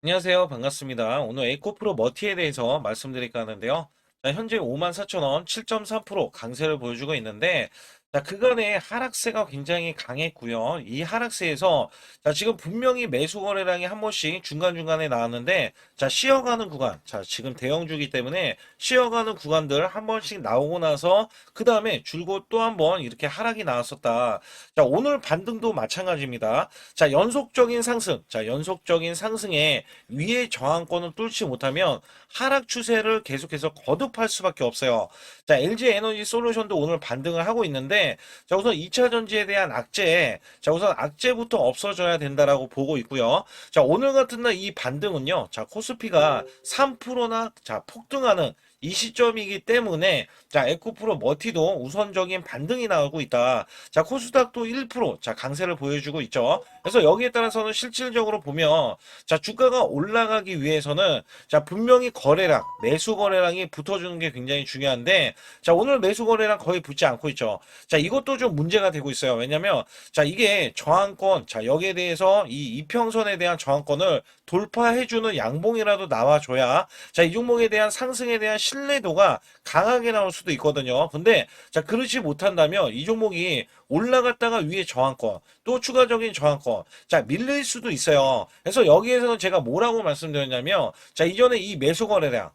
안녕하세요. 반갑습니다. 오늘 에코프로 머티에 대해서 말씀드릴까 하는데요. 자, 현재 54,000원 7.3% 강세를 보여주고 있는데, 자, 그간의 하락세가 굉장히 강했고요. 이 하락세에서, 자, 지금 분명히 매수 거래량이 한 번씩 중간중간에 나왔는데, 자, 쉬어가는 구간, 자, 지금 대형주기 때문에 쉬어가는 구간들 한 번씩 나오고 나서, 그 다음에 줄곧 또 한 번 이렇게 하락이 나왔었다. 자, 오늘 반등도 마찬가지입니다. 자, 연속적인 상승, 자, 연속적인 상승에 위의 저항권을 뚫지 못하면 하락 추세를 계속해서 거듭할 수밖에 없어요. 자, LG 에너지 솔루션도 오늘 반등을 하고 있는데, 자, 우선 2차 전지에 대한 악재, 자, 우선 악재부터 없어져야 된다라고 보고 있고요. 자, 오늘 같은 날 이 반등은요, 자, 코스피가 3%나, 자, 폭등하는 이 시점이기 때문에 자 에코프로 머티도 우선적인 반등이 나오고 있다. 자 코스닥도 1%, 자 강세를 보여주고 있죠. 그래서 여기에 따라서는 실질적으로 보면 자 주가가 올라가기 위해서는 자 분명히 거래량, 매수 거래량이 붙어주는 게 굉장히 중요한데 자 오늘 매수 거래량 거의 붙지 않고 있죠. 자 이것도 좀 문제가 되고 있어요. 왜냐면 자 이게 저항권, 자 여기에 대해서 이 이평선에 대한 저항권을 돌파해주는 양봉이라도 나와줘야 자 이 종목에 대한 상승에 대한 신뢰도가 강하게 나올 수도 있거든요. 근데 자 그렇지 못한다면 이 종목이 올라갔다가 위에 저항권 또 추가적인 저항권 자 밀릴 수도 있어요. 그래서 여기에서는 제가 뭐라고 말씀드렸냐면 자 이전에 이 매수 거래량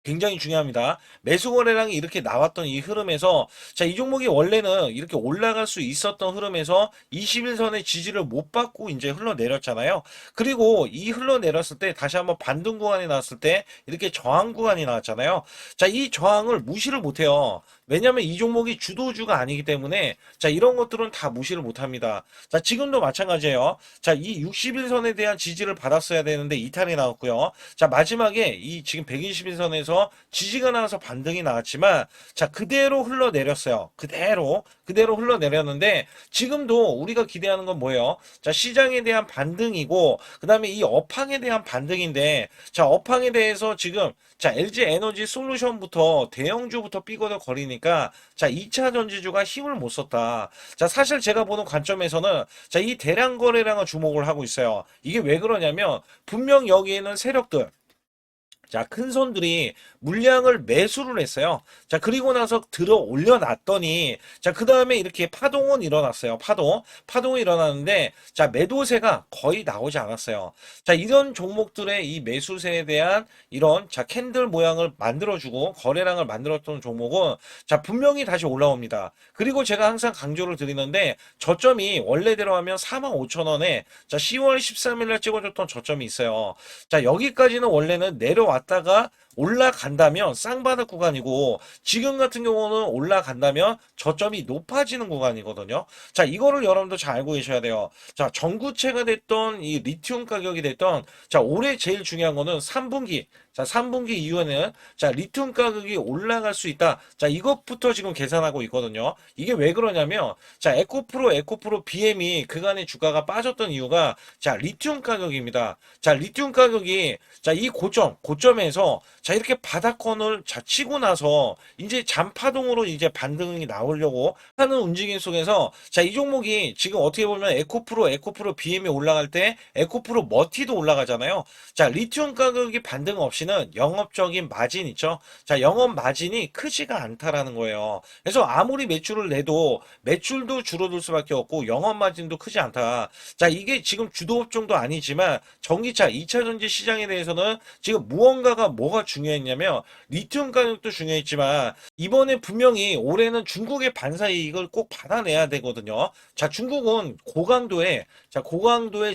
굉장히 중요합니다. 매수 거래량이 이렇게 나왔던 이 흐름에서 자, 이 종목이 원래는 이렇게 올라갈 수 있었던 흐름에서 21선의 지지를 못 받고 이제 흘러내렸잖아요. 그리고 이 흘러내렸을 때 다시 한번 반등 구간이 나왔을 때 이렇게 저항 구간이 나왔잖아요. 자, 이 저항을 무시를 못 해요. 왜냐면 이 종목이 주도주가 아니기 때문에 자, 이런 것들은 다 무시를 못 합니다. 자, 지금도 마찬가지예요. 자, 이 61선에 대한 지지를 받았어야 되는데 이탈이 나왔고요. 자, 마지막에 이 지금 121선에서 지지가 나와서 반등이 나왔지만 자, 그대로 흘러내렸어요. 그대로 흘러내렸는데 지금도 우리가 기대하는 건 뭐예요? 자, 시장에 대한 반등이고 그다음에 이 업황에 대한 반등인데 자, 업황에 대해서 지금 자, LG 에너지 솔루션부터 대형주부터 삐거덕거리니까 자, 2차 전지주가 힘을 못 썼다. 자, 사실 제가 보는 관점에서는 자, 이 대량 거래량을 주목을 하고 있어요. 이게 왜 그러냐면 분명 여기에는 세력들 자, 큰 손들이 물량을 매수를 했어요. 자, 그리고 나서 들어 올려놨더니, 자, 그 다음에 이렇게 파동은 일어났어요. 파동이 일어났는데, 자, 매도세가 거의 나오지 않았어요. 자, 이런 종목들의 이 매수세에 대한 이런, 자, 캔들 모양을 만들어주고, 거래량을 만들었던 종목은, 자, 분명히 다시 올라옵니다. 그리고 제가 항상 강조를 드리는데, 저점이 원래대로 하면 45,000원에, 자, 10월 13일날 찍어줬던 저점이 있어요. 자, 여기까지는 원래는 내려왔다가 올라간다면 쌍바닥 구간이고 지금 같은 경우는 올라간다면 저점이 높아지는 구간이거든요. 자, 이거를 여러분도 잘 알고 계셔야 돼요. 자, 전구체가 됐던 이 리튬 가격이 됐던 자, 올해 제일 중요한 거는 3분기. 자, 3분기 이후에는 자, 리튬 가격이 올라갈 수 있다. 자, 이것부터 지금 계산하고 있거든요. 이게 왜 그러냐면 자, 에코프로 BM이 그간의 주가가 빠졌던 이유가 자, 리튬 가격입니다. 자, 리튬 가격이 자, 이 고점에서 자, 이렇게 바닥권을 자, 치고 나서 이제 잔파동으로 이제 반등이 나오려고 하는 움직임 속에서 자, 이 종목이 지금 어떻게 보면 에코프로 BM이 올라갈 때 에코프로 머티도 올라가잖아요. 자, 리튬 가격이 반등 없이는 영업적인 마진 있죠. 자, 영업 마진이 크지가 않다라는 거예요. 그래서 아무리 매출을 내도 매출도 줄어들 수밖에 없고 영업 마진도 크지 않다. 자, 이게 지금 주도업종도 아니지만 전기차 2차 전지 시장에 대해서는 지금 무언가가 뭐가 중요했냐면 리튬 가격도 중요했지만 이번에 분명히 올해는 중국의 반사 이익을 꼭 받아내야 되거든요. 자, 중국은 고강도의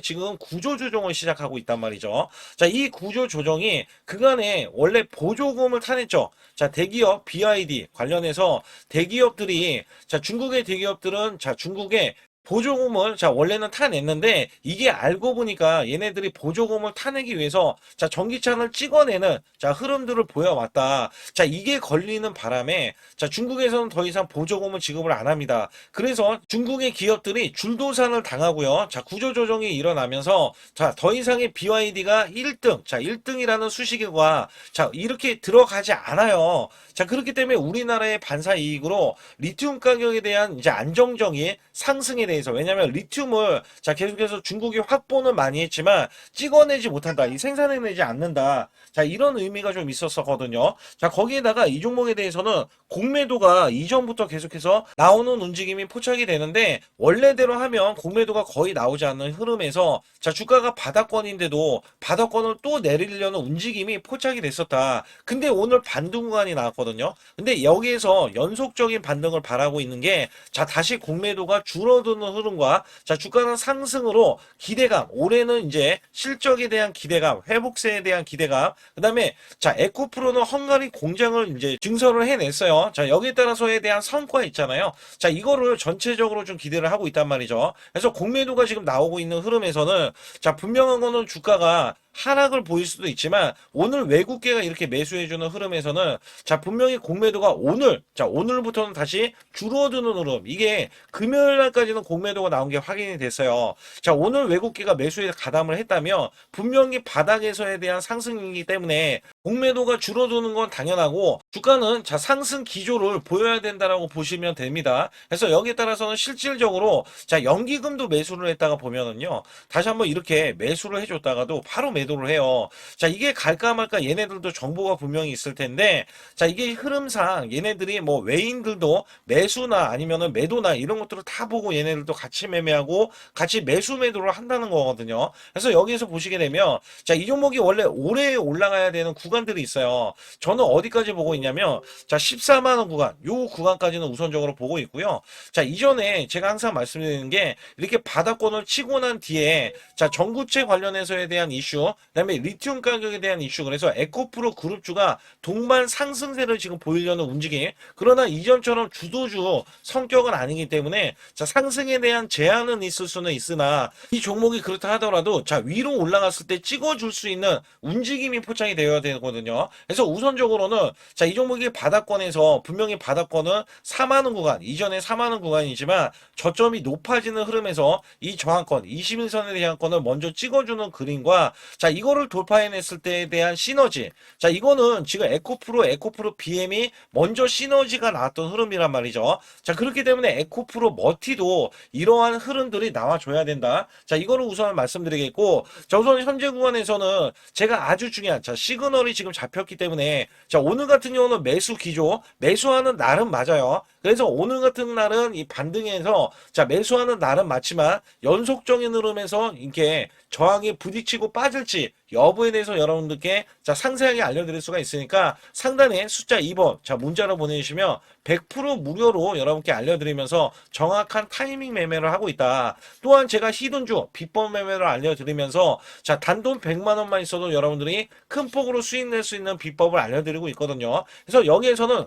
지금 구조 조정을 시작하고 있단 말이죠. 자, 이 구조 조정이 그간에 원래 보조금을 타냈죠. 자, 대기업 BID 관련해서 대기업들이 자, 중국의 대기업들은 자, 중국의 보조금을 자 원래는 타냈는데 이게 알고 보니까 얘네들이 보조금을 타내기 위해서 자 전기차를 찍어내는 자 흐름들을 보여왔다. 자 이게 걸리는 바람에 자 중국에서는 더 이상 보조금을 지급을 안 합니다. 그래서 중국의 기업들이 줄도산을 당하고요. 자 구조조정이 일어나면서 자 더 이상의 BYD가 1등 자 1등이라는 수식어가 자 이렇게 들어가지 않아요. 자 그렇기 때문에 우리나라의 반사 이익으로 리튬 가격에 대한 이제 안정적인 상승에 대해서 대해서, 왜냐면 리튬을 자 계속해서 중국이 확보는 많이 했지만 찍어내지 못한다, 이 생산해내지 않는다, 자 이런 의미가 좀 있었거든요. 자 거기에다가 이 종목에 대해서는 공매도가 이전부터 계속해서 나오는 움직임이 포착이 되는데, 원래대로 하면 공매도가 거의 나오지 않는 흐름에서 자 주가가 바닥권인데도 바닥권을 또 내리려는 움직임이 포착이 됐었다. 근데 오늘 반등 구간이 나왔거든요. 근데 여기에서 연속적인 반등을 바라고 있는 게, 자 다시 공매도가 줄어드는 흐름과 자 주가는 상승으로 기대감, 올해는 이제 실적에 대한 기대감, 회복세에 대한 기대감, 그 다음에 자 에코프로는 헝가리 공장을 이제 증설을 해냈어요. 자 여기에 따라서에 대한 성과 있잖아요. 자 이거를 전체적으로 좀 기대를 하고 있단 말이죠. 그래서 공매도가 지금 나오고 있는 흐름에서는 자 분명한 거는 주가가 하락을 보일 수도 있지만, 오늘 외국계가 이렇게 매수해주는 흐름에서는 자 분명히 공매도가 오늘부터는 다시 줄어드는 흐름, 이게 금요일 날까지는 공매도가 나온 게 확인이 됐어요. 자 오늘 외국계가 매수에 가담을 했다면 분명히 바닥에서에 대한 상승이기 때문에 공매도가 줄어드는 건 당연하고, 주가는 자 상승 기조를 보여야 된다라고 보시면 됩니다. 그래서 여기에 따라서는 실질적으로 자 연기금도 매수를 했다가 보면은요, 다시 한번 이렇게 매수를 해줬다가도 바로 매도를 해요. 자 이게 갈까 말까, 얘네들도 정보가 분명히 있을 텐데, 자 이게 흐름상 얘네들이 뭐 외인들도 매수나 아니면은 매도나 이런 것들을 다 보고 얘네들도 같이 매매하고 같이 매수 매도를 한다는 거거든요. 그래서 여기에서 보시게 되면 자 이 종목이 원래 올해 올라가야 되는 구간들이 있어요. 저는 어디까지 보고 있냐면 자 14만 원 구간, 요 구간까지는 우선적으로 보고 있고요. 자 이전에 제가 항상 말씀드리는 게, 이렇게 바닥권을 치고 난 뒤에 자 전구체 관련해서에 대한 이슈, 그다음에 리튬 가격에 대한 이슈, 그래서 에코프로 그룹주가 동반 상승세를 지금 보이려는 움직임, 그러나 이전처럼 주도주 성격은 아니기 때문에 자 상승에 대한 제한은 있을 수는 있으나, 이 종목이 그렇다 하더라도 자 위로 올라갔을 때 찍어줄 수 있는 움직임이 포착이 되어야 되거든요. 그래서 우선적으로는 자 이 종목이 바닥권에서 분명히 바닥권은 4만원 구간, 이전에 4만원 구간이지만 저점이 높아지는 흐름에서 이 저항권 21선에 대한 건을 먼저 찍어주는 그림과, 자 이거를 돌파해냈을 때에 대한 시너지, 자 이거는 지금 에코프로 BM이 먼저 시너지가 나왔던 흐름이란 말이죠. 자 그렇기 때문에 에코프로 머티도 이러한 흐름들이 나와줘야 된다. 자 이거를 우선 말씀드리겠고, 자 우선 현재 구간에서는 제가 아주 중요한 자 시그널이 지금 잡혔기 때문에, 자 오늘 같은 경우는 매수 기조, 매수하는 날은 맞아요. 그래서 오늘 같은 날은 이 반등에서 자 매수하는 날은 맞지만, 연속적인 흐름에서 이렇게 저항에 부딪히고 빠질지 여부에 대해서 여러분들께 자 상세하게 알려드릴 수가 있으니까, 상단에 숫자 2번 자 문자로 보내주시면 100% 무료로 여러분께 알려드리면서 정확한 타이밍 매매를 하고 있다. 또한 제가 히든주 비법 매매를 알려드리면서 자 단돈 100만 원만 있어도 여러분들이 큰 폭으로 수익 낼 수 있는 비법을 알려드리고 있거든요. 그래서 여기에서는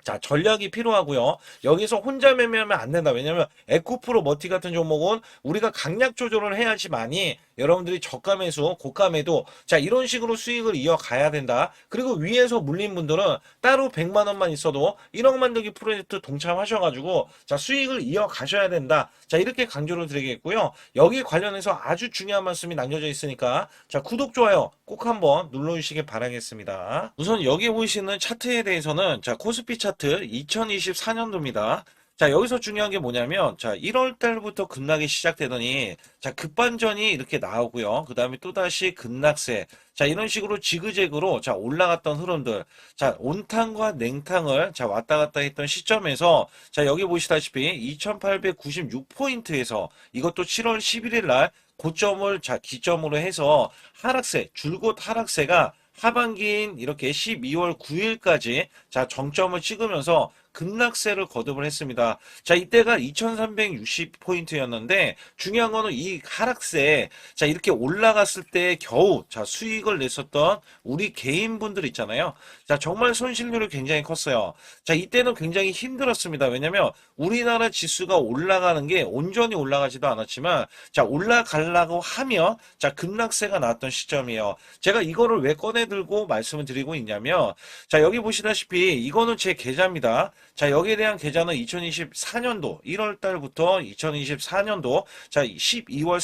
자 전략이 필요하고요. 여기서 혼자 매매하면 안 된다. 왜냐면 에코프로 머티 같은 종목은 우리가 강약 조절을 해야지만이 여러분들이 저가 매수, 고가 매도 자 이런 식으로 수익을 이어가야 된다. 그리고 위에서 물린 분들은 따로 100만 원만 있어도 1억 만들기 프로젝트 동참하셔가지고 자 수익을 이어가셔야 된다. 자 이렇게 강조를 드리겠고요. 여기 관련해서 아주 중요한 말씀이 남겨져 있으니까 자 구독, 좋아요 꼭 한번 눌러주시기 바라겠습니다. 우선 여기 보이시는 차트에 대해서는 자 코스피 차트 2024년도입니다. 자 여기서 중요한 게 뭐냐면, 자 1월 달부터 급락이 시작되더니 자 급반전이 이렇게 나오고요. 그 다음에 또다시 급락세, 자 이런 식으로 지그재그로 자 올라갔던 흐름들, 자 온탕과 냉탕을 자 왔다 갔다 했던 시점에서 자 여기 보시다시피 2896포인트에서 이것도 7월 11일 날 고점을 자 기점으로 해서 하락세, 줄곧 하락세가 하반기인 이렇게 12월 9일까지 자 정점을 찍으면서 급락세를 거듭을 했습니다. 자 이때가 2360포인트였는데 중요한 거는 이 하락세 자 이렇게 올라갔을 때 겨우 자 수익을 냈었던 우리 개인분들 있잖아요. 자 정말 손실률이 굉장히 컸어요. 자 이때는 굉장히 힘들었습니다. 왜냐면 우리나라 지수가 올라가는 게 온전히 올라가지도 않았지만 자 올라가려고 하면 자 급락세가 나왔던 시점이에요. 제가 이거를 왜 꺼내 들고 말씀을 드리고 있냐면, 자 여기 보시다시피 이거는 제 계좌입니다. 자, 여기에 대한 계좌는 2024년도 1월 달부터 2024년도 자, 12월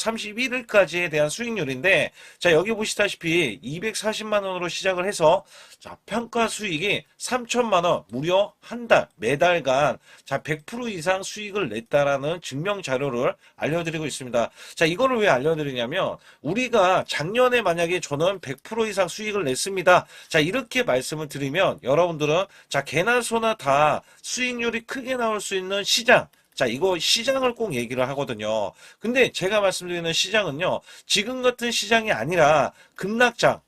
31일까지에 대한 수익률인데 자, 여기 보시다시피 240만 원으로 시작을 해서 자, 평가 수익이 3천만 원 무려 한 달, 매달간 자, 100% 이상 수익을 냈다라는 증명 자료를 알려드리고 있습니다. 자, 이거를 왜 알려드리냐면 우리가 작년에 만약에 저는 100% 이상 수익을 냈습니다. 자, 이렇게 말씀을 드리면 여러분들은 자, 개나 소나 다 수익률이 크게 나올 수 있는 시장 자, 이거 시장을 꼭 얘기를 하거든요. 근데 제가 말씀드리는 시장은요, 지금 같은 시장이 아니라 급락장,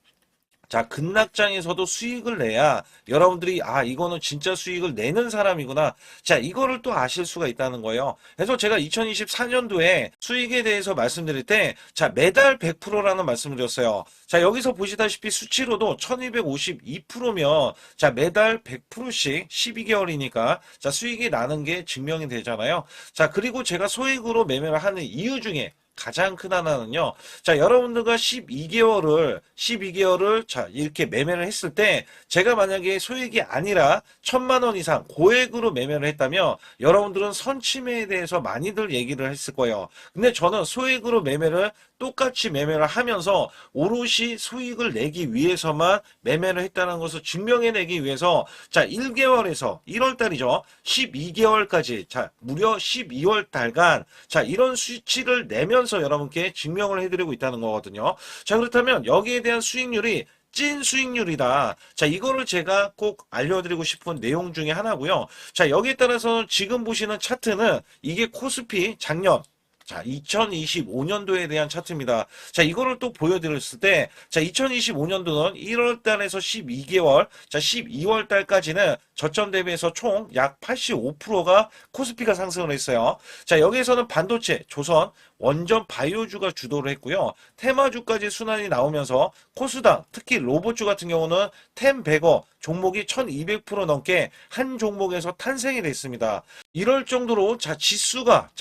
자, 급락장에서도 수익을 내야 여러분들이 아, 이거는 진짜 수익을 내는 사람이구나. 자, 이거를 또 아실 수가 있다는 거예요. 그래서 제가 2024년도에 수익에 대해서 말씀드릴 때 자, 매달 100%라는 말씀을 드렸어요. 자, 여기서 보시다시피 수치로도 1252%면 자, 매달 100%씩 12개월이니까 자, 수익이 나는 게 증명이 되잖아요. 자, 그리고 제가 소액으로 매매를 하는 이유 중에 가장 큰 하나는요. 자, 여러분들과 12개월을 자, 이렇게 매매를 했을 때 제가 만약에 소액이 아니라 1,000만 원 이상 고액으로 매매를 했다면 여러분들은 선침해에 대해서 많이들 얘기를 했을 거예요. 근데 저는 소액으로 매매를 똑같이 매매를 하면서 오롯이 수익을 내기 위해서만 매매를 했다는 것을 증명해내기 위해서 자, 1개월에서 1월 달이죠. 12개월까지 자, 무려 12월 달간 자, 이런 수치를 내면서 여러분께 증명을 해드리고 있다는 거거든요. 자, 그렇다면 여기에 대한 수익률이 찐 수익률이다. 자, 이거를 제가 꼭 알려드리고 싶은 내용 중에 하나고요. 자, 여기에 따라서 지금 보시는 차트는 이게 코스피 작년 자, 2025년도에 대한 차트입니다. 자, 이거를 또 보여드렸을 때, 자, 2025년도는 1월 달에서 12개월, 자, 12월 달까지는 저점 대비해서 총 약 85%가 코스피가 상승을 했어요. 자, 여기에서는 반도체, 조선, 원전 바이오주가 주도를 했고요. 테마주까지 순환이 나오면서 코스닥, 특히 로봇주 같은 경우는 템100어 종목이 1200% 넘게 한 종목에서 탄생이 됐습니다. 이럴 정도로 지수가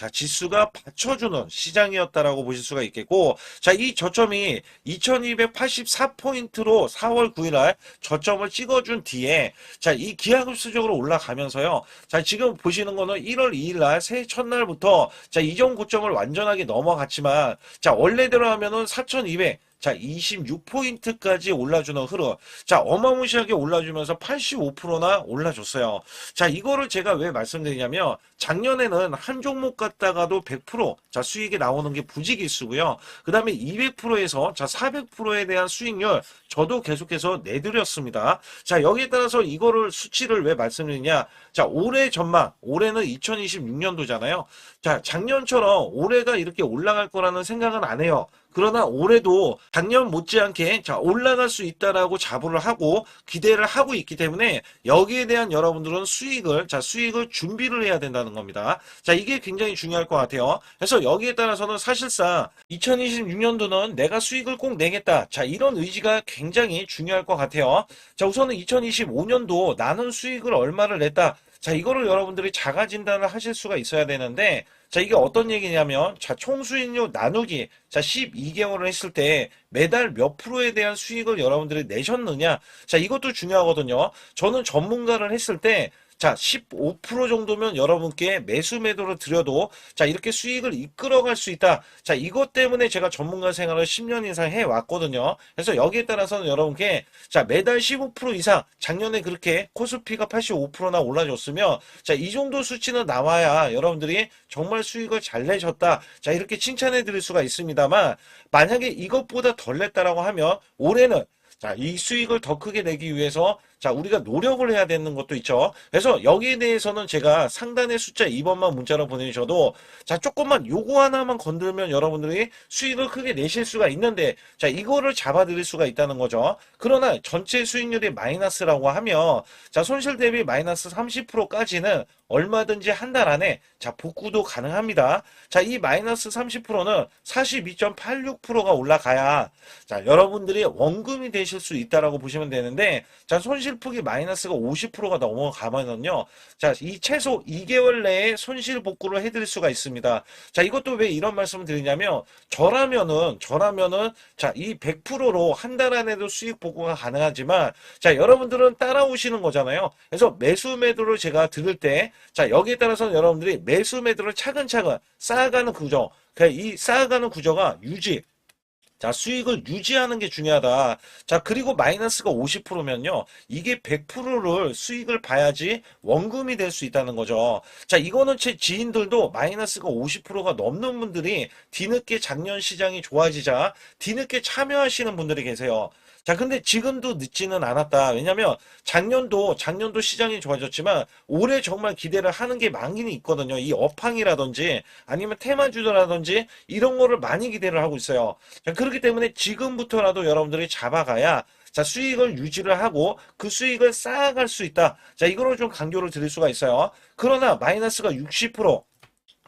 받쳐주는 시장이었다라고 보실 수가 있겠고, 자, 이 저점이 2284포인트로 4월 9일날 저점을 찍어준 뒤에, 자, 이 기하급수적으로 올라가면서요. 자, 지금 보시는 거는 1월 2일날 새해 첫날부터 자, 이전 고점을 완전하게 넘어갔지만, 자, 원래대로 하면은 4200, 자, 26포인트까지 올라주는 흐름. 자, 어마무시하게 올라주면서 85%나 올라줬어요. 자, 이거를 제가 왜 말씀드리냐면, 작년에는 한 종목 갖다가도 100%, 자, 수익이 나오는 게 부지기수고요. 그 다음에 200%에서, 자, 400%에 대한 수익률, 저도 계속해서 내드렸습니다. 자, 여기에 따라서 이거를 수치를 왜 말씀드리냐. 자, 올해 전망, 올해는 2026년도잖아요. 자, 작년처럼 올해가 이렇게 올라갈 거라는 생각은 안 해요. 그러나 올해도 작년 못지않게 자, 올라갈 수 있다라고 자부를 하고 기대를 하고 있기 때문에 여기에 대한 여러분들은 수익을 준비를 해야 된다는 겁니다. 자, 이게 굉장히 중요할 것 같아요. 그래서 여기에 따라서는 사실상 2026년도는 내가 수익을 꼭 내겠다. 자, 이런 의지가 굉장히 중요할 것 같아요. 자, 우선은 2025년도 나는 수익을 얼마를 냈다. 자, 이거를 여러분들이 자가 진단을 하실 수가 있어야 되는데, 자, 이게 어떤 얘기냐면, 자, 총 수익률 나누기, 자, 12개월을 했을 때 매달 몇 프로에 대한 수익을 여러분들이 내셨느냐. 자, 이것도 중요하거든요. 저는 전문가를 했을 때, 자, 15% 정도면 여러분께 매수 매도를 드려도 자, 이렇게 수익을 이끌어갈 수 있다. 자, 이것 때문에 제가 전문가 생활을 10년 이상 해왔거든요. 그래서 여기에 따라서는 여러분께 자, 매달 15% 이상 작년에 그렇게 코스피가 85%나 올라줬으면 자, 이 정도 수치는 나와야 여러분들이 정말 수익을 잘 내셨다. 자, 이렇게 칭찬해 드릴 수가 있습니다만 만약에 이것보다 덜 냈다라고 하면 올해는 자, 이 수익을 더 크게 내기 위해서 자, 우리가 노력을 해야 되는 것도 있죠. 그래서 여기에 대해서는 제가 상단의 숫자 2번만 문자로 보내주셔도 자, 조금만 요거 하나만 건들면 여러분들이 수익을 크게 내실 수가 있는데 자, 이거를 잡아드릴 수가 있다는 거죠. 그러나 전체 수익률이 마이너스라고 하면 자, 손실 대비 마이너스 30%까지는 얼마든지 한 달 안에 자, 복구도 가능합니다. 자, 이 마이너스 30%는 42.86%가 올라가야 자, 여러분들이 원금이 되실 수 있다라고 보시면 되는데 자, 손실폭이 마이너스가 50%가 넘어가면은요. 자, 이 최소 2개월 내에 손실 복구를 해드릴 수가 있습니다. 자, 이것도 왜 이런 말씀을 드리냐면 저라면은 자, 이 100%로 한 달 안에도 수익 복구가 가능하지만 자, 여러분들은 따라오시는 거잖아요. 그래서 매수 매도를 제가 들을 때 자, 여기에 따라서 여러분들이 매수 매도를 차근차근 쌓아가는 구조. 이 쌓아가는 구조가 유지. 자, 수익을 유지하는 게 중요하다. 자, 그리고 마이너스가 50%면요. 이게 100%를 수익을 봐야지 원금이 될 수 있다는 거죠. 자, 이거는 제 지인들도 마이너스가 50%가 넘는 분들이 뒤늦게 작년 시장이 좋아지자 뒤늦게 참여하시는 분들이 계세요. 자, 근데 지금도 늦지는 않았다. 왜냐면 작년도 시장이 좋아졌지만 올해 정말 기대를 하는 게 많이 있거든요. 이 업황이라든지 아니면 테마주라든지 이런 거를 많이 기대를 하고 있어요. 자, 그렇기 때문에 지금부터라도 여러분들이 잡아가야 자, 수익을 유지를 하고 그 수익을 쌓아갈 수 있다. 자, 이거를 좀 강조를 드릴 수가 있어요. 그러나 마이너스가 60%,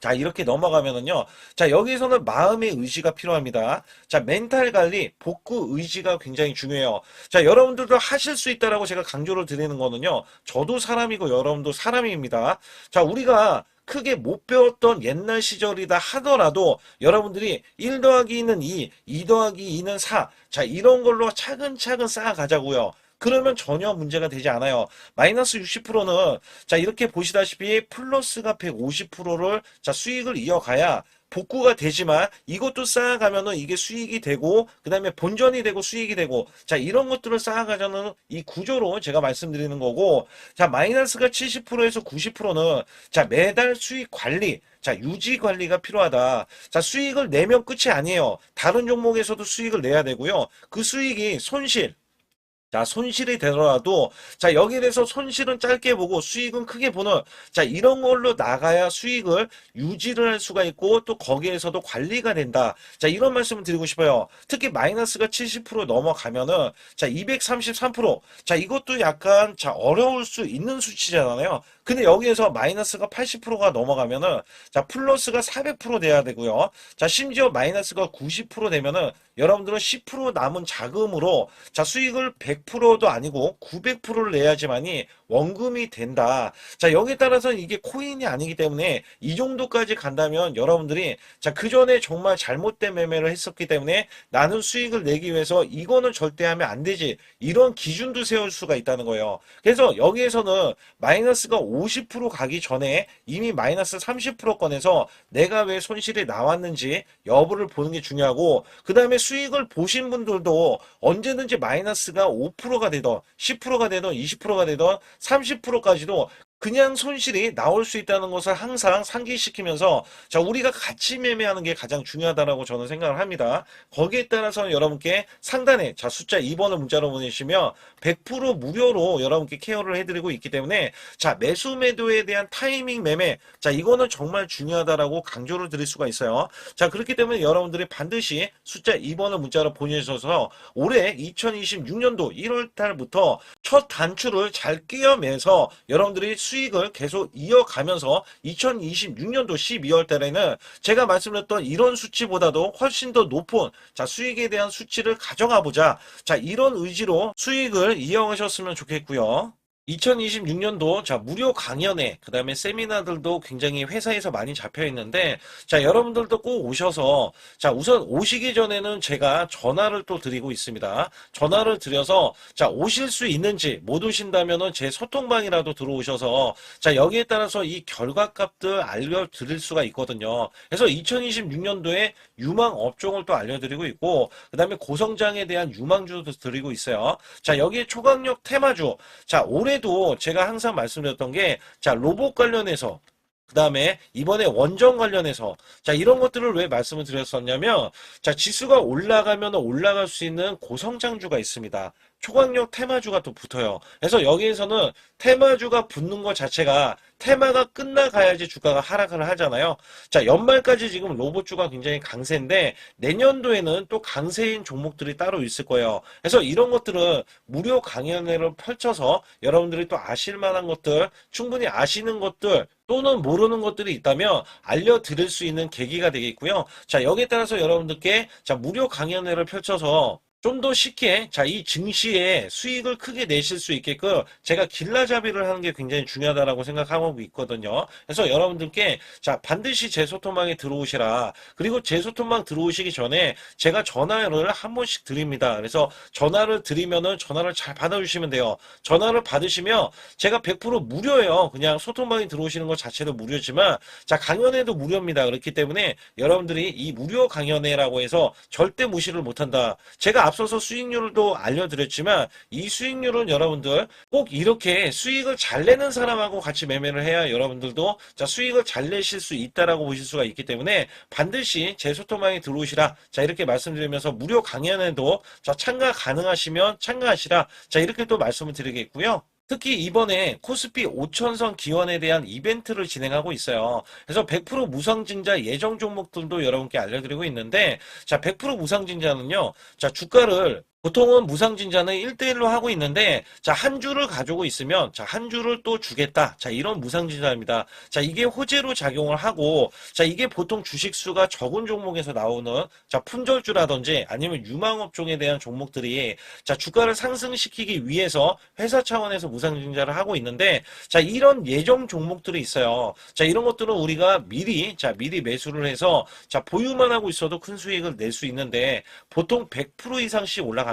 자, 이렇게 넘어가면은요. 자, 여기서는 마음의 의지가 필요합니다. 자, 멘탈 관리, 복구 의지가 굉장히 중요해요. 자, 여러분들도 하실 수 있다라고 제가 강조를 드리는 거는요. 저도 사람이고 여러분도 사람입니다. 자, 우리가 크게 못 배웠던 옛날 시절이다 하더라도 여러분들이 1 더하기 2는 2, 2 더하기 2는 4. 자, 이런 걸로 차근차근 쌓아가자고요. 그러면 전혀 문제가 되지 않아요. 마이너스 60%는 자, 이렇게 보시다시피 플러스가 150%를 자, 수익을 이어가야 복구가 되지만 이것도 쌓아가면은 이게 수익이 되고 그다음에 본전이 되고 수익이 되고 자, 이런 것들을 쌓아가자는 이 구조로 제가 말씀드리는 거고 자, 마이너스가 70%에서 90%는 자, 매달 수익 관리 자, 유지 관리가 필요하다. 자, 수익을 내면 끝이 아니에요. 다른 종목에서도 수익을 내야 되고요. 그 수익이 손실 자, 손실이 되더라도, 자, 여기에 대해서 손실은 짧게 보고 수익은 크게 보는, 자, 이런 걸로 나가야 수익을 유지를 할 수가 있고, 또 거기에서도 관리가 된다. 자, 이런 말씀을 드리고 싶어요. 특히 마이너스가 70% 넘어가면은, 자, 233%. 자, 이것도 약간, 자, 어려울 수 있는 수치잖아요. 근데 여기에서 마이너스가 80%가 넘어가면은, 자, 플러스가 400% 돼야 되고요. 자, 심지어 마이너스가 90% 되면은, 여러분들은 10% 남은 자금으로 자, 수익을 100%도 아니고 900%를 내야지만이 원금이 된다. 자, 여기에 따라서는 이게 코인이 아니기 때문에 이 정도까지 간다면 여러분들이 자, 그 전에 정말 잘못된 매매를 했었기 때문에 나는 수익을 내기 위해서 이거는 절대 하면 안 되지. 이런 기준도 세울 수가 있다는 거예요. 그래서 여기에서는 마이너스가 50% 가기 전에 이미 마이너스 30%권에서 내가 왜 손실이 나왔는지 여부를 보는 게 중요하고 그 다음에 수익을 보신 분들도 언제든지 마이너스가 5%가 되던 10%가 되던 20%가 되던 30%까지도 그냥 손실이 나올 수 있다는 것을 항상 상기시키면서 자, 우리가 같이 매매하는 게 가장 중요하다라고 저는 생각을 합니다. 거기에 따라서 여러분께 상단에 자, 숫자 2번을 문자로 보내시면 100% 무료로 여러분께 케어를 해드리고 있기 때문에 자, 매수 매도에 대한 타이밍 매매 자, 이거는 정말 중요하다라고 강조를 드릴 수가 있어요. 자, 그렇기 때문에 여러분들이 반드시 숫자 2번을 문자로 보내주셔서 올해 2026년도 1월 달부터 첫 단추를 잘 끼워매서 여러분들이 수익을 계속 이어가면서 2026년도 12월 달에는 제가 말씀드렸던 이런 수치보다도 훨씬 더 높은 자, 수익에 대한 수치를 가져가 보자. 자, 이런 의지로 수익을 이어가셨으면 좋겠고요. 2026년도 자, 무료 강연회 그다음에 세미나들도 굉장히 회사에서 많이 잡혀 있는데 자, 여러분들도 꼭 오셔서 자, 우선 오시기 전에는 제가 전화를 또 드리고 있습니다. 전화를 드려서 자, 오실 수 있는지 못 오신다면은 제 소통방이라도 들어오셔서 자, 여기에 따라서 이 결과값들 알려드릴 수가 있거든요. 그래서 2026년도에 유망 업종을 또 알려드리고 있고 그다음에 고성장에 대한 유망주도 드리고 있어요. 자, 여기에 초강력 테마주 자, 올해도 제가 항상 말씀드렸던 게, 자, 로봇 관련해서, 그 다음에 이번에 원전 관련해서, 자, 이런 것들을 왜 말씀을 드렸었냐면, 자, 지수가 올라가면 올라갈 수 있는 고성장주가 있습니다. 초강력 테마주가 또 붙어요. 그래서 여기에서는 테마주가 붙는 것 자체가 테마가 끝나가야지 주가가 하락을 하잖아요. 자, 연말까지 지금 로봇주가 굉장히 강세인데 내년도에는 또 강세인 종목들이 따로 있을 거예요. 그래서 이런 것들은 무료 강연회를 펼쳐서 여러분들이 또 아실 만한 것들, 충분히 아시는 것들 또는 모르는 것들이 있다면 알려드릴 수 있는 계기가 되겠고요. 자, 여기에 따라서 여러분들께 자, 무료 강연회를 펼쳐서 좀 더 쉽게 이 증시에 수익을 크게 내실 수 있게끔 제가 길라잡이를 하는 게 굉장히 중요하다라고 생각하고 있거든요. 그래서 여러분들께 반드시 제 소통방에 들어오시라. 그리고 제 소통방 들어오시기 전에 제가 전화를 한 번씩 드립니다. 그래서 전화를 드리면은 전화를 잘 받아주시면 돼요. 전화를 받으시면 제가 100% 무료예요. 그냥 소통방에 들어오시는 것 자체도 무료지만 강연회도 무료입니다. 그렇기 때문에 여러분들이 이 무료 강연회라고 해서 절대 무시를 못한다. 제가 앞서서 수익률도 알려드렸지만 이 수익률은 여러분들 꼭 이렇게 수익을 잘 내는 사람하고 같이 매매를 해야 여러분들도 수익을 잘 내실 수 있다라고 보실 수가 있기 때문에 반드시 제 소통방에 들어오시라. 이렇게 말씀드리면서 무료 강연에도 참가 가능하시면 참가하시라. 이렇게 또 말씀을 드리겠고요. 특히 이번에 코스피 5천선 기원에 대한 이벤트를 진행하고 있어요. 그래서 100% 무상증자 예정 종목들도 여러분께 알려드리고 있는데 100% 무상증자는요. 주가를 보통은 무상증자는 1대1로 하고 있는데 한 주를 가지고 있으면 한 주를 또 주겠다. 이런 무상증자입니다. 이게 호재로 작용을 하고 이게 보통 주식수가 적은 종목에서 나오는 품절주라든지 아니면 유망업종에 대한 종목들이 주가를 상승시키기 위해서 회사 차원에서 무상증자를 하고 있는데 이런 예정 종목들이 있어요. 이런 것들은 우리가 미리 매수를 해서 보유만 하고 있어도 큰 수익을 낼 수 있는데 보통 100% 이상씩 올라갑니다.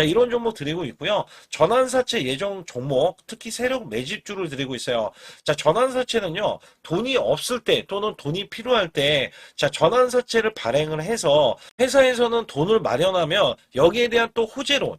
이런 종목 드리고 있고요. 전환사채 예정 종목, 특히 세력 매집주를 드리고 있어요. 전환사채는요, 돈이 없을 때 또는 돈이 필요할 때, 전환사채를 발행을 해서 회사에서는 돈을 마련하면 여기에 대한 또 호재로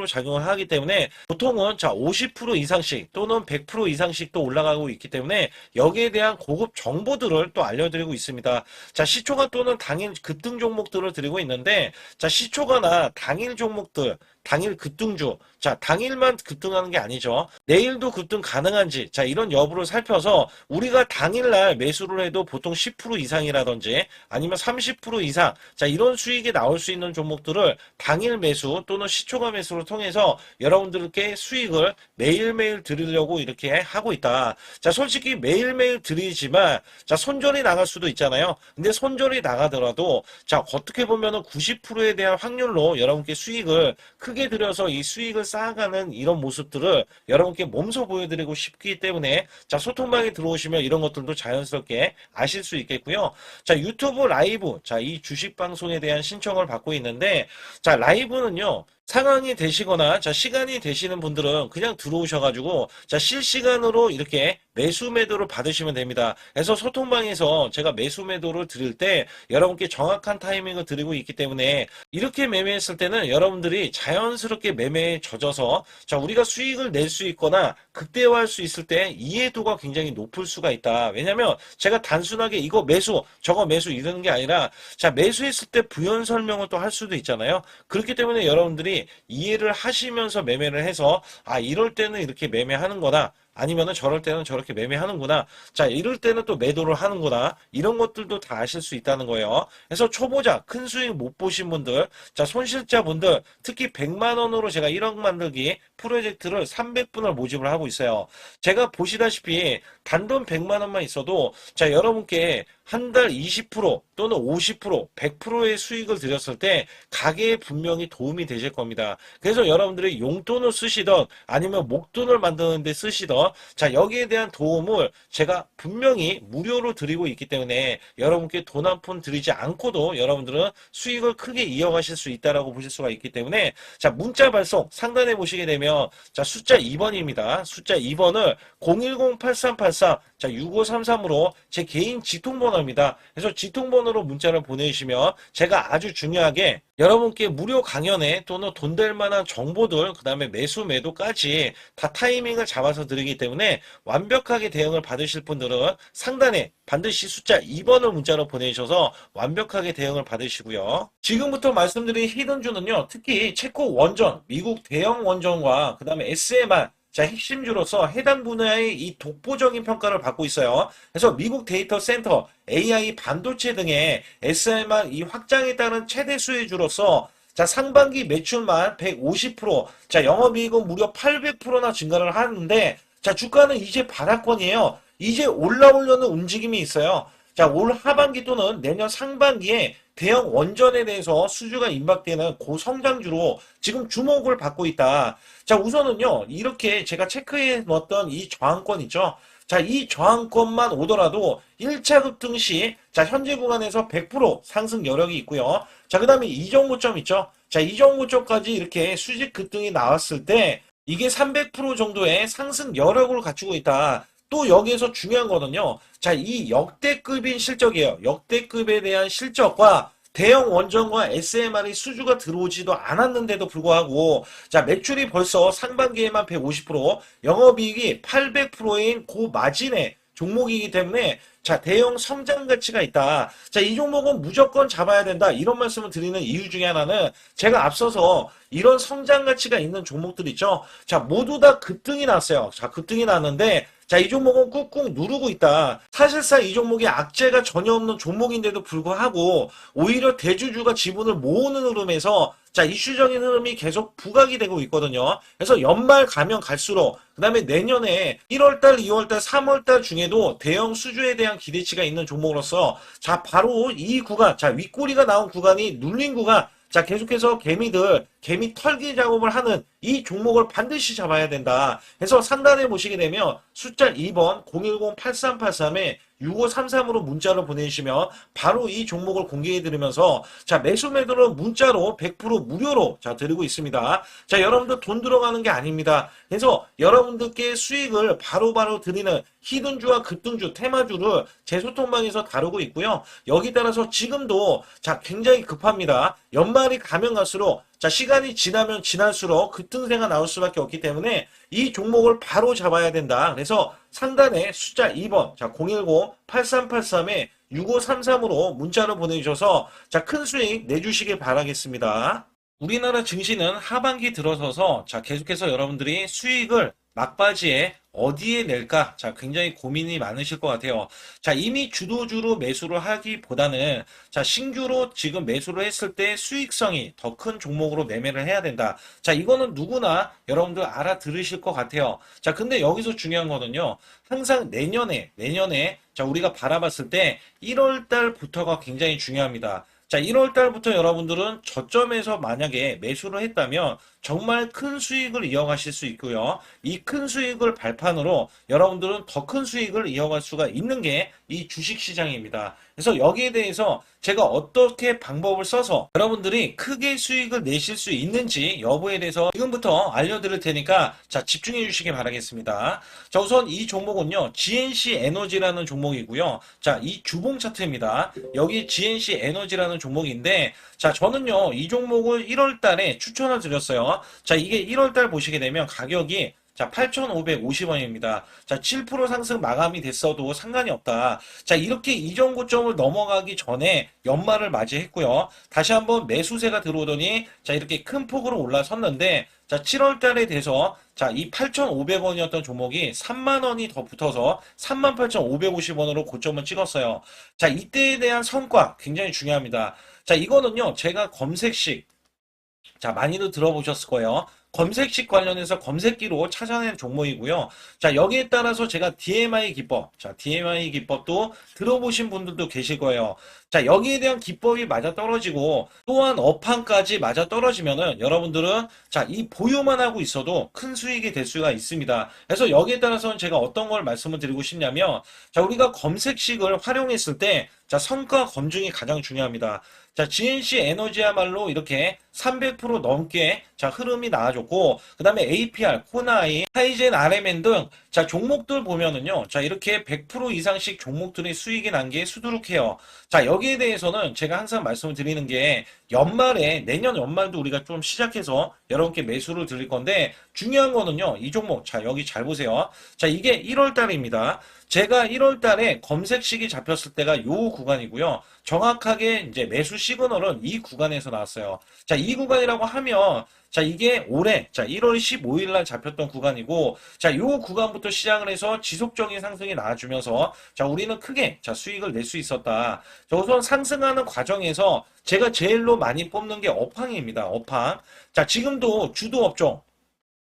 작용을 하기 때문에 보통은 50% 이상씩 또는 100% 이상씩 또 올라가고 있기 때문에 여기에 대한 고급 정보들을 또 알려드리고 있습니다. 시초가 또는 당일 급등 종목들을 드리고 있는데, 시초가나 당일 종목들, 당일 급등주, 당일만 급등하는 게 아니죠. 내일도 급등 가능한지, 이런 여부를 살펴서 우리가 당일날 매수를 해도 보통 10% 이상이라든지 아니면 30% 이상, 이런 수익이 나올 수 있는 종목들을 당일 매수 또는 시초가 매수를 통해서 여러분들께 수익을 매일매일 드리려고 이렇게 하고 있다. 솔직히 매일매일 드리지만, 손절이 나갈 수도 있잖아요. 근데 손절이 나가더라도, 어떻게 보면은 90%에 대한 확률로 여러분께 수익을 크게 들여서 이 수익을 쌓아가는 이런 모습들을 여러분께 몸소 보여드리고 싶기 때문에 소통방에 들어오시면 이런 것들도 자연스럽게 아실 수 있겠고요. 유튜브 라이브 이 주식 방송에 대한 신청을 받고 있는데 라이브는요. 상황이 되시거나 시간이 되시는 분들은 그냥 들어오셔가지고 실시간으로 이렇게 매수 매도를 받으시면 됩니다. 그래서 소통방에서 제가 매수 매도를 드릴 때 여러분께 정확한 타이밍을 드리고 있기 때문에 이렇게 매매했을 때는 여러분들이 자연스럽게 매매에 젖어서 우리가 수익을 낼 수 있거나 극대화할 수 있을 때 이해도가 굉장히 높을 수가 있다. 왜냐면 제가 단순하게 이거 매수 저거 매수 이러는 게 아니라 매수했을 때 부연 설명을 또 할 수도 있잖아요. 그렇기 때문에 여러분들이 이해를 하시면서 매매를 해서 이럴 때는 이렇게 매매하는 거다. 아니면은 저럴 때는 저렇게 매매하는구나. 이럴 때는 또 매도를 하는구나. 이런 것들도 다 아실 수 있다는 거예요. 그래서 초보자, 큰 수익 못 보신 분들, 손실자분들, 특히 100만 원으로 제가 1억 만들기 프로젝트를 300분을 모집을 하고 있어요. 제가 보시다시피 단돈 100만 원만 있어도 여러분께 한 달 20% 또는 50%, 100%의 수익을 드렸을 때 가게에 분명히 도움이 되실 겁니다. 그래서 여러분들이 용돈을 쓰시던 아니면 목돈을 만드는 데 쓰시던 여기에 대한 도움을 제가 분명히 무료로 드리고 있기 때문에 여러분께 돈 한 푼 드리지 않고도 여러분들은 수익을 크게 이어가실 수 있다라고 보실 수가 있기 때문에 문자 발송 상단에 보시게 되면 숫자 2번입니다. 숫자 2번을 010-8383-6533으로 제 개인 직통번호입니다. 그래서 직통번호로 문자를 보내주시면 제가 아주 중요하게 여러분께 무료 강연에 또는 돈 될 만한 정보들, 그 다음에 매수 매도까지 다 타이밍을 잡아서 드리기 때문에 완벽하게 대응을 받으실 분들은 상단에 반드시 숫자 2번을 문자로 보내주셔서 완벽하게 대응을 받으시고요. 지금부터 말씀드린 히든주는요, 특히 체코 원전, 미국 대형 원전과 그 다음에 SMR, 자, 핵심주로서 해당 분야의 이 독보적인 평가를 받고 있어요. 그래서 미국 데이터 센터, AI 반도체 등의 SMR 이 확장에 따른 최대 수혜주로서 자, 상반기 매출만 150%, 자, 영업이익은 무려 800%나 증가를 하는데 자, 주가는 이제 바닥권이에요. 이제 올라오려는 움직임이 있어요. 자, 올 하반기 또는 내년 상반기에 대형 원전에 대해서 수주가 임박되는 고성장주로 지금 주목을 받고 있다. 자, 우선은요, 이렇게 제가 체크해 놓았던 이 저항권 있죠. 자, 이 저항권만 오더라도 1차 급등 시, 자, 현재 구간에서 100% 상승 여력이 있고요. 자, 그 다음에 이정고점 있죠. 자, 이정고점까지 이렇게 수직 급등이 나왔을 때, 이게 300% 정도의 상승 여력을 갖추고 있다. 또 여기에서 중요한 거는요. 자, 이 역대급인 실적이에요. 역대급에 대한 실적과 대형 원전과 SMR이 수주가 들어오지도 않았는데도 불구하고 자, 매출이 벌써 상반기에만 150%, 영업이익이 800%인 고마진의 종목이기 때문에 자, 대형 성장 가치가 있다. 자, 이 종목은 무조건 잡아야 된다. 이런 말씀을 드리는 이유 중에 하나는 제가 앞서서 이런 성장 가치가 있는 종목들 있죠. 자, 모두 다 급등이 났어요. 자, 급등이 났는데 자, 이 종목은 꾹꾹 누르고 있다. 사실상 이 종목이 악재가 전혀 없는 종목인데도 불구하고 오히려 대주주가 지분을 모으는 흐름에서 자, 이슈적인 흐름이 계속 부각이 되고 있거든요. 그래서 연말 가면 갈수록 그 다음에 내년에 1월달, 2월달, 3월달 중에도 대형 수주에 대한 기대치가 있는 종목으로서 자, 바로 이 구간, 자, 윗꼬리가 나온 구간이 눌린 구간, 자, 계속해서 개미 털기 작업을 하는 이 종목을 반드시 잡아야 된다. 그래서 상단에 보시게 되면 숫자 2번 010-8383에 6533으로 문자를 보내주시면 바로 이 종목을 공개해드리면서 자, 매수 매도는 문자로 100% 무료로 자, 드리고 있습니다. 자, 여러분들 돈 들어가는 게 아닙니다. 그래서 여러분들께 수익을 바로바로 드리는 히든주와 급등주, 테마주를 제 소통방에서 다루고 있고요. 여기 따라서 지금도 자, 굉장히 급합니다. 연말이 가면 갈수록 자, 시간이 지나면 지날수록 급등세가 나올 수밖에 없기 때문에 이 종목을 바로 잡아야 된다. 그래서 상단에 숫자 2번, 자, 010-8383에 6533으로 문자를 보내주셔서 자, 큰 수익 내주시길 바라겠습니다. 우리나라 증시는 하반기 들어서서 자, 계속해서 여러분들이 수익을 막바지에 어디에 낼까? 자, 굉장히 고민이 많으실 것 같아요. 자, 이미 주도주로 매수를 하기보다는 자, 신규로 지금 매수를 했을 때 수익성이 더 큰 종목으로 매매를 해야 된다. 자, 이거는 누구나 여러분들 알아들으실 것 같아요. 자, 근데 여기서 중요한 거는요. 항상 내년에 자, 우리가 바라봤을 때 1월 달부터가 굉장히 중요합니다. 자, 1월 달부터 여러분들은 저점에서 만약에 매수를 했다면 정말 큰 수익을 이어가실 수 있고요. 이 큰 수익을 발판으로 여러분들은 더 큰 수익을 이어갈 수가 있는 게 이 주식시장입니다. 그래서 여기에 대해서 제가 어떻게 방법을 써서 여러분들이 크게 수익을 내실 수 있는지 여부에 대해서 지금부터 알려드릴 테니까 자, 집중해 주시기 바라겠습니다. 자, 우선 이 종목은요, GNC 에너지라는 종목이고요. 자, 이 주봉 차트입니다. 여기 GNC 에너지라는 종목인데 자, 저는요, 이 종목을 1월 달에 추천을 드렸어요. 자, 이게 1월 달 보시게 되면 가격이 자, 8,550원입니다. 자, 7% 상승 마감이 됐어도 상관이 없다. 자, 이렇게 이전 고점을 넘어가기 전에 연말을 맞이했고요. 다시 한번 매수세가 들어오더니 자, 이렇게 큰 폭으로 올라섰는데 자, 7월 달에 돼서 자, 이 8,500원이었던 종목이 3만 원이 더 붙어서 38,550원으로 고점을 찍었어요. 자, 이때에 대한 성과 굉장히 중요합니다. 자, 이거는요, 제가 검색식 자, 많이들 들어보셨을 거예요. 검색식 관련해서 검색기로 찾아낸 종목이고요. 자, 여기에 따라서 제가 DMI 기법, 자, DMI 기법도 들어보신 분들도 계실 거예요. 자, 여기에 대한 기법이 맞아 떨어지고 또한 업황까지 맞아 떨어지면은 여러분들은 자, 이 보유만 하고 있어도 큰 수익이 될 수가 있습니다. 그래서 여기에 따라서는 제가 어떤 걸 말씀을 드리고 싶냐면 자, 우리가 검색식을 활용했을 때 자, 성과 검증이 가장 중요합니다. 자, GNC 에너지야말로 이렇게 300% 넘게 자 흐름이 나와줬고, 그 다음에 APR, 코나이, 하이젠, RMN 등 자 종목들 보면은요, 자 이렇게 100% 이상씩 종목들이 수익이 난 게 수두룩해요. 자 여기에 대해서는 제가 항상 말씀을 드리는 게, 연말에 내년 연말도 우리가 좀 시작해서 여러분께 매수를 드릴 건데, 중요한 거는요, 이 종목 자 여기 잘 보세요. 자 이게 1월 달입니다. 제가 1월 달에 검색식이 잡혔을 때가 요 구간이고요. 정확하게 이제 매수 시그널은 이 구간에서 나왔어요. 자, 이 구간이라고 하면, 자, 이게 올해, 자, 1월 15일 날 잡혔던 구간이고, 자, 요 구간부터 시작을 해서 지속적인 상승이 나와주면서, 자, 우리는 크게, 자, 수익을 낼 수 있었다. 자, 우선 상승하는 과정에서 제가 제일로 많이 뽑는 게 업황입니다. 업황. 자, 지금도 주도 업종.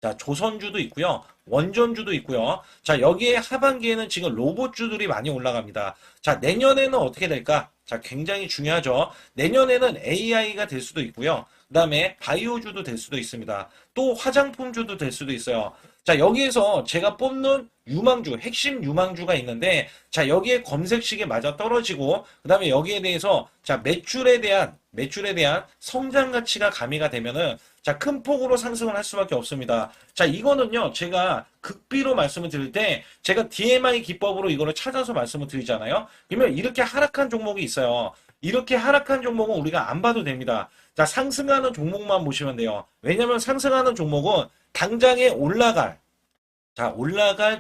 자, 조선주도 있고요. 원전주도 있고요. 자, 여기에 하반기에는 지금 로봇주들이 많이 올라갑니다. 자, 내년에는 어떻게 될까? 자, 굉장히 중요하죠. 내년에는 AI가 될 수도 있고요. 그 다음에 바이오주도 될 수도 있습니다. 또 화장품주도 될 수도 있어요. 자, 여기에서 제가 뽑는 유망주, 핵심 유망주가 있는데, 자, 여기에 검색식에 맞아 떨어지고, 그 다음에 여기에 대해서, 자, 매출에 대한 성장 가치가 가미가 되면은, 자, 큰 폭으로 상승을 할 수밖에 없습니다. 자, 이거는요, 제가 극비로 말씀을 드릴 때, 제가 DMI 기법으로 이거를 찾아서 말씀을 드리잖아요. 그러면 이렇게 하락한 종목이 있어요. 이렇게 하락한 종목은 우리가 안 봐도 됩니다. 자, 상승하는 종목만 보시면 돼요. 왜냐면 상승하는 종목은 당장에 올라갈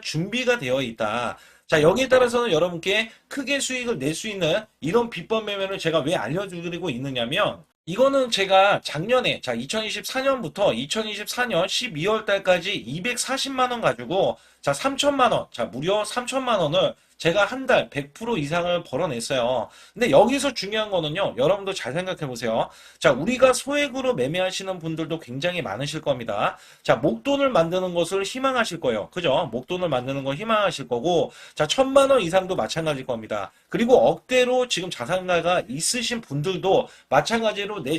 준비가 되어 있다. 자, 여기에 따라서는 여러분께 크게 수익을 낼 수 있는 이런 비법 매매를 제가 왜 알려드리고 있느냐면, 이거는 제가 작년에, 자, 2024년부터 2024년 12월 달까지 240만 원 가지고, 자, 3천만 원, 자, 무려 3천만 원을 제가 한 달 100% 이상을 벌어냈어요. 근데 여기서 중요한 거는요, 여러분도 잘 생각해 보세요. 자, 우리가 소액으로 매매하시는 분들도 굉장히 많으실 겁니다. 자, 목돈을 만드는 것을 희망하실 거예요. 그죠? 목돈을 만드는 걸 희망하실 거고, 자, 1,000만 원 이상도 마찬가지일 겁니다. 그리고 억대로 지금 자산가가 있으신 분들도 마찬가지로 내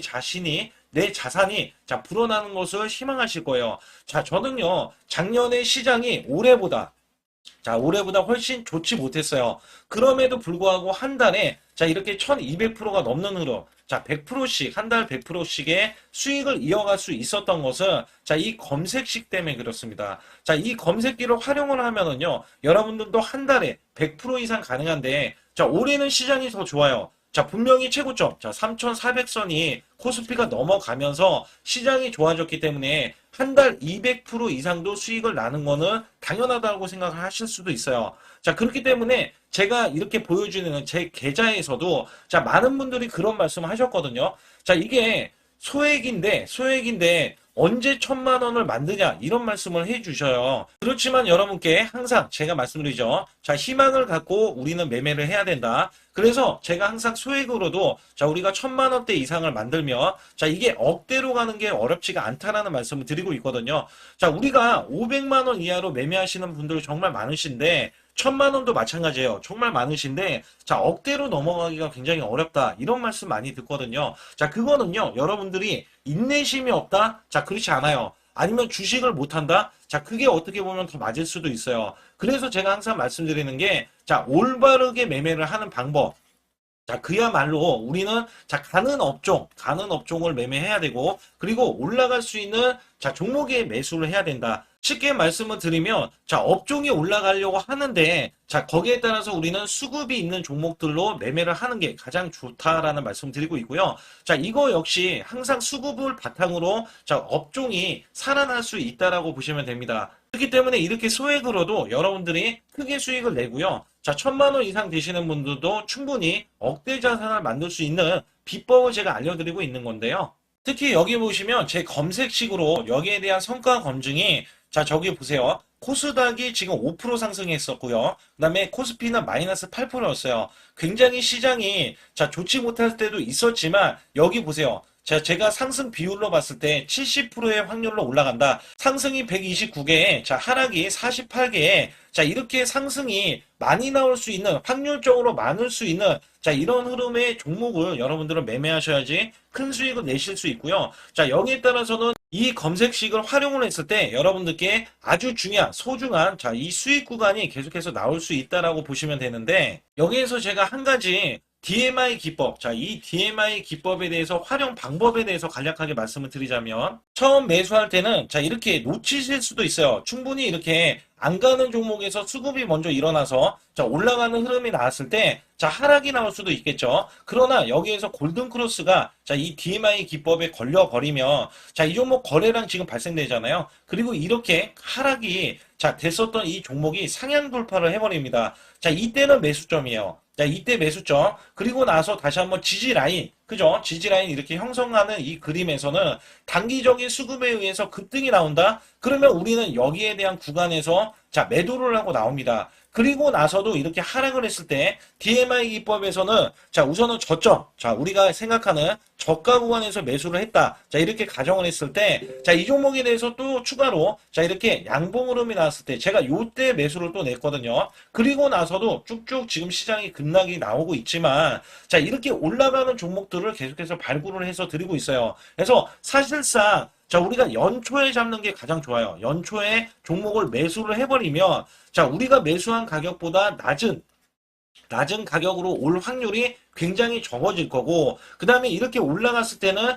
자산이 자 불어나는 것을 희망하실 거예요. 자, 저는요, 작년에 시장이 올해보다 훨씬 좋지 못했어요. 그럼에도 불구하고 한 달에 자 이렇게 1200%가 넘는 흐름, 자 100%씩 한 달 100%씩의 수익을 이어갈 수 있었던 것은 자 이 검색식 때문에 그렇습니다. 자, 이 검색기를 활용을 하면은요, 여러분들도 한 달에 100% 이상 가능한데, 자 올해는 시장이 더 좋아요. 자, 분명히 최고점, 자, 3,400선이 코스피가 넘어가면서 시장이 좋아졌기 때문에 한 달 200% 이상도 수익을 나는 거는 당연하다고 생각을 하실 수도 있어요. 자, 그렇기 때문에 제가 이렇게 보여주는 제 계좌에서도 자, 많은 분들이 그런 말씀을 하셨거든요. 자, 이게 소액인데 언제 1,000만 원을 만드냐 이런 말씀을 해주셔요. 그렇지만 여러분께 항상 제가 말씀드리죠. 자, 희망을 갖고 우리는 매매를 해야 된다. 그래서 제가 항상 소액으로도 자 우리가 1,000만 원대 이상을 만들면 자 이게 억대로 가는 게 어렵지가 않다라는 말씀을 드리고 있거든요. 자, 우리가 500만 원 이하로 매매하시는 분들 정말 많으신데 1,000만 원도 마찬가지예요. 정말 많으신데 자 억대로 넘어가기가 굉장히 어렵다 이런 말씀 많이 듣거든요. 자, 그거는요, 여러분들이 인내심이 없다? 자, 그렇지 않아요. 아니면 주식을 못한다? 자, 그게 어떻게 보면 더 맞을 수도 있어요. 그래서 제가 항상 말씀드리는 게, 자, 올바르게 매매를 하는 방법. 자, 그야말로 우리는 자, 가는 업종을 매매해야 되고, 그리고 올라갈 수 있는 자, 종목에 매수를 해야 된다. 쉽게 말씀을 드리면, 자, 업종이 올라가려고 하는데, 자, 거기에 따라서 우리는 수급이 있는 종목들로 매매를 하는 게 가장 좋다라는 말씀 드리고 있고요. 자, 이거 역시 항상 수급을 바탕으로 자, 업종이 살아날 수 있다라고 보시면 됩니다. 그렇기 때문에 이렇게 소액으로도 여러분들이 크게 수익을 내고요. 자, 1,000만 원 이상 되시는 분들도 충분히 억대 자산을 만들 수 있는 비법을 제가 알려드리고 있는 건데요. 특히 여기 보시면 제 검색식으로 여기에 대한 성과 검증이 자, 저기 보세요. 코스닥이 지금 5% 상승했었고요. 그 다음에 코스피는 마이너스 8%였어요. 굉장히 시장이 자, 좋지 못할 때도 있었지만 여기 보세요. 자, 제가 상승 비율로 봤을 때 70%의 확률로 올라간다. 상승이 129개에, 자, 하락이 48개에, 자, 이렇게 상승이 많이 나올 수 있는, 확률적으로 많을 수 있는, 자, 이런 흐름의 종목을 여러분들은 매매하셔야지 큰 수익을 내실 수 있고요. 자, 여기에 따라서는 이 검색식을 활용을 했을 때 여러분들께 아주 중요한, 소중한, 자, 이 수익 구간이 계속해서 나올 수 있다라고 보시면 되는데, 여기에서 제가 한 가지 DMI 기법. 자, 이 DMI 기법에 대해서 활용 방법에 대해서 간략하게 말씀을 드리자면 처음 매수할 때는 자, 이렇게 놓치실 수도 있어요. 충분히 이렇게 안 가는 종목에서 수급이 먼저 일어나서 자, 올라가는 흐름이 나왔을 때 자, 하락이 나올 수도 있겠죠. 그러나 여기에서 골든 크로스가 자, 이 DMI 기법에 걸려 버리면 자, 이 종목 거래량 지금 발생되잖아요. 그리고 이렇게 하락이 자, 됐었던 이 종목이 상향 돌파를 해버립니다. 자, 이때는 매수점이에요. 자, 이때 매수점. 그리고 나서 다시 한번 지지 라인. 그죠? 지지 라인 이렇게 형성하는 이 그림에서는 단기적인 수급에 의해서 급등이 나온다? 그러면 우리는 여기에 대한 구간에서 자, 매도를 하고 나옵니다. 그리고 나서도 이렇게 하락을 했을 때 DMI 기법에서는 자, 우선은 저점. 자, 우리가 생각하는 저가 구간에서 매수를 했다. 자, 이렇게 가정을 했을 때 자, 이 종목에 대해서 또 추가로 자, 이렇게 양봉 흐름이 나왔을 때 제가 요때 매수를 또 냈거든요. 그리고 나서도 쭉쭉 지금 시장이 급락이 나오고 있지만 자, 이렇게 올라가는 종목들을 계속해서 발굴을 해서 드리고 있어요. 그래서 사실상 자, 우리가 연초에 잡는 게 가장 좋아요. 연초에 종목을 매수를 해버리면 자, 우리가 매수한 가격보다 낮은 가격으로 올 확률이 굉장히 적어질 거고, 그 다음에 이렇게 올라갔을 때는,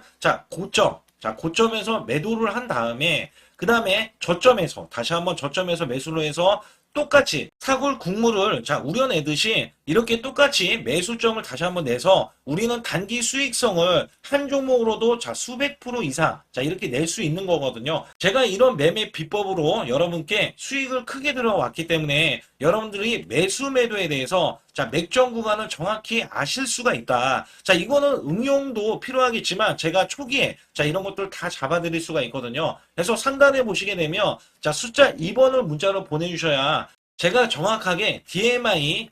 고점에서 매도를 한 다음에, 그 다음에 저점에서, 다시 한번 저점에서 매수를 해서 똑같이 사골 국물을 우려내듯이 이렇게 똑같이 매수점을 다시 한번 내서 우리는 단기 수익성을 한 종목으로도 수백 프로 이상 이렇게 낼 수 있는 거거든요. 제가 이런 매매 비법으로 여러분께 수익을 크게 들어왔기 때문에 여러분들이 매수 매도에 대해서 맥점 구간을 정확히 아실 수가 있다. 이거는 응용도 필요하겠지만 제가 초기에 이런 것들 다 잡아드릴 수가 있거든요. 그래서 상단에 보시게 되면 숫자 2번을 문자로 보내주셔야 제가 정확하게 DMI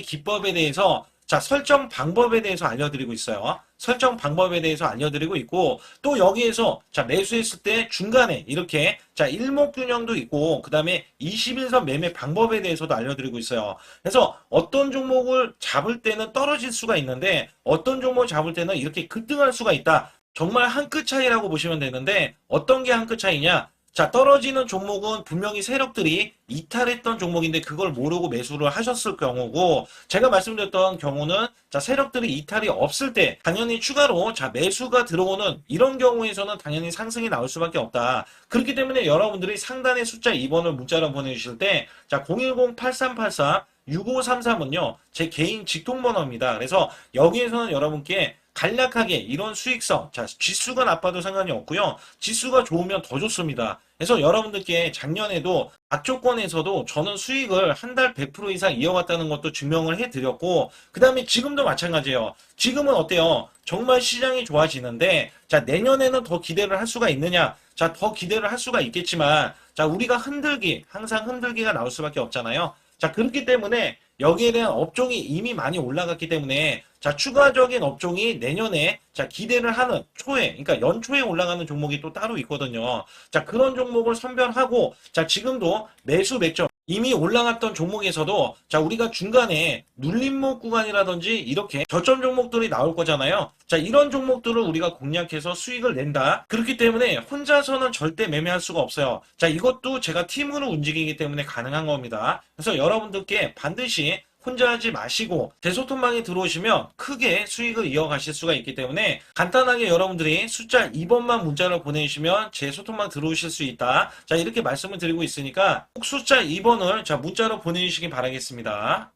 기법에 대해서 설정 방법에 대해서 알려드리고 있어요. 설정 방법에 대해서 알려드리고 있고, 또 여기에서 매수했을 때 중간에 이렇게 일목균형도 있고, 그 다음에 21선 매매 방법에 대해서도 알려드리고 있어요. 그래서 어떤 종목을 잡을 때는 떨어질 수가 있는데 어떤 종목을 잡을 때는 이렇게 급등할 수가 있다. 정말 한 끗 차이라고 보시면 되는데 어떤 게 한 끗 차이냐? 떨어지는 종목은 분명히 세력들이 이탈했던 종목인데 그걸 모르고 매수를 하셨을 경우고, 제가 말씀드렸던 경우는 세력들이 이탈이 없을 때 당연히 추가로 매수가 들어오는 이런 경우에서는 당연히 상승이 나올 수밖에 없다. 그렇기 때문에 여러분들이 상단에 숫자 2번을 문자로 보내주실 때 010-8384-6533은요 제 개인 직통번호입니다. 그래서 여기에서는 여러분께 간략하게 이런 수익성, 지수가 나빠도 상관이 없고요. 지수가 좋으면 더 좋습니다. 그래서 여러분들께 작년에도 악조건에서도 저는 수익을 한 달 100% 이상 이어갔다는 것도 증명을 해드렸고, 그 다음에 지금도 마찬가지예요. 지금은 어때요? 정말 시장이 좋아지는데 내년에는 더 기대를 할 수가 있느냐? 더 기대를 할 수가 있겠지만 우리가 항상 흔들기가 나올 수밖에 없잖아요. 그렇기 때문에 여기에 대한 업종이 이미 많이 올라갔기 때문에 추가적인 업종이 내년에 기대를 하는 그러니까 연초에 올라가는 종목이 또 따로 있거든요. 그런 종목을 선별하고 지금도 매수 맥점 이미 올라갔던 종목에서도 우리가 중간에 눌림목 구간이라든지 이렇게 저점 종목들이 나올 거잖아요. 이런 종목들을 우리가 공략해서 수익을 낸다. 그렇기 때문에 혼자서는 절대 매매할 수가 없어요. 이것도 제가 팀으로 움직이기 때문에 가능한 겁니다. 그래서 여러분들께 반드시 혼자 하지 마시고 제 소통방에 들어오시면 크게 수익을 이어가실 수가 있기 때문에 간단하게 여러분들이 숫자 2번만 문자를 보내주시면 제 소통방 들어오실 수 있다. 이렇게 말씀을 드리고 있으니까 꼭 숫자 2번을 문자로 보내주시기 바라겠습니다.